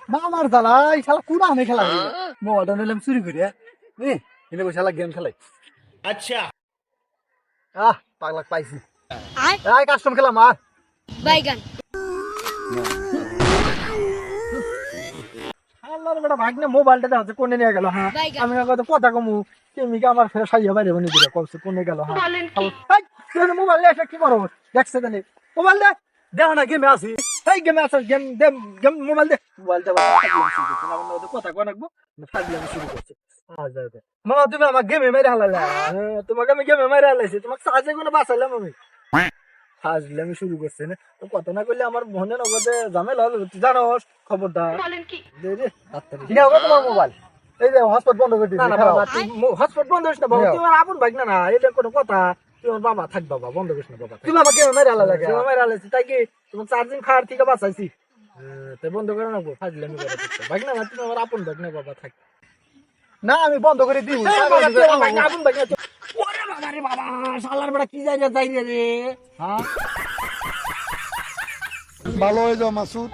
মামার জ্বালাই শালা কুড়া আমি খেলা মোবাইলটা নিলাম চুরি করে এনে বসে শালা গেম খেলাই। আচ্ছা পাগলা পাইছি আর কাস্টম খেলাম আর বাইগান আল্লাহর বেটা ভাগ না মোবাইলটা দেখা কোনে নিয়ে গেল। হ্যাঁ বাইগান। আমি কত কথা কমু কেমিকে আমার ফের সাইয়া বাইরে বনে দিল কমছে কোনে গেল। হ্যাঁ মোবাইল এসে কি করো দেখছে জানি মোবাইল দে দেখো না গেমে আছি এই গেমে আছে গেম দে গেম মোবাইল দে মোবাইলটা কথা কো রাখবো ফাজলামি শুরু করছে। মামা তুমি আমার গেমে মেরে হালালে তোমাকে আমি গেমে মেরে হালাইছি তোমাকে সাহায্য করে বাঁচাইলাম আমি ফাজলামি শুরু করছে না তো কত না করলে আমার মনে নগদে ঝামেলা হবে তুই জানোস খবরদার দে রে তাড়াতাড়ি নিয়ে হবে তোমার মোবাইল এই যে হটস্পট বন্ধ করে দিবি। না বাবা তুই হটস্পট বন্ধ করিস না বাবা তুই আমার আপন ভাই না এটা কোনো কথা তুই আমার বাবা থাক বাবা বন্ধ করিস না বাবা তুমি আমাকে গেমে মেরে হালালে তুমি মেরে হালাইছি তাই কি তোমার চার্জিং খাওয়ার থেকে বাঁচাইছি তাই বন্ধ করে রাখবো ফাজলামি করে ভাই না তুমি আমার আপন ভাই না বাবা থাক না আমি বন্ধ করে দিব আপন ভাই না ওরে বাবা রে বাবা শালার বেটা কি যাই রে হ্যাঁ ভালো হয়ে যাও মাসুদ।